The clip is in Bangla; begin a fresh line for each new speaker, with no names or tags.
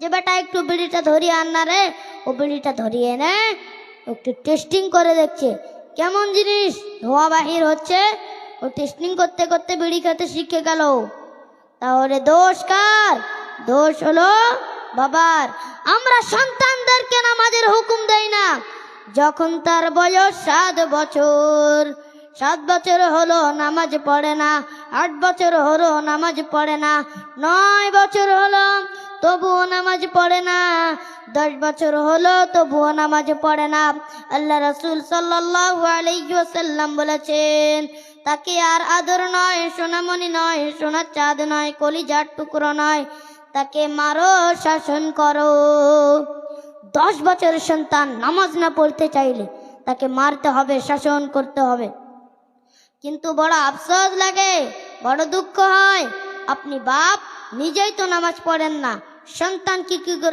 যে বেটা একটু বিড়িটা ধরিয়ে আন না রে, ও বিড়িটা ধরিয়ে এনে একটু টেস্টিং করে দেখছে কেমন জিনিস, ধোঁয়া বাহির হচ্ছে। ও টেস্টিং করতে করতে বিড়ি খেতে শিখে গেল। তাহলে দোষ কার? দোষ হলো বাবার। আমরা সন্তানদেরকে নামাজের হুকুম দেই না যখন তার বয়স 7 বছর। 7 বছর হলো নামাজ পড়ে না, 8 বছর হলো নামাজ পড়ে না, 9 বছর হলো তবুও নামাজ পড়ে না, 10 বছর হলো তবুও নামাজ পড়ে না। আল্লাহ রাসূল সাল্লাল্লাহু আলাইহি ওয়াসাল্লাম বলেছেন, তাকে আর আদর নয়, সোনামণি নয়, সোনার চাঁদ নয়, কলিজার টুকরো নয়, তাকে মারো, শাসন করো। 10 বছরের সন্তান নামাজ না পড়তে চাইলে তাকে মারতে হবে, শাসন করতে হবে। কিন্তু বড় আফসোস লাগে, বড় দুঃখ হয়, আপনি বাপ নিজেই তো নামাজ পড়েন না, সন্তান কি কি করে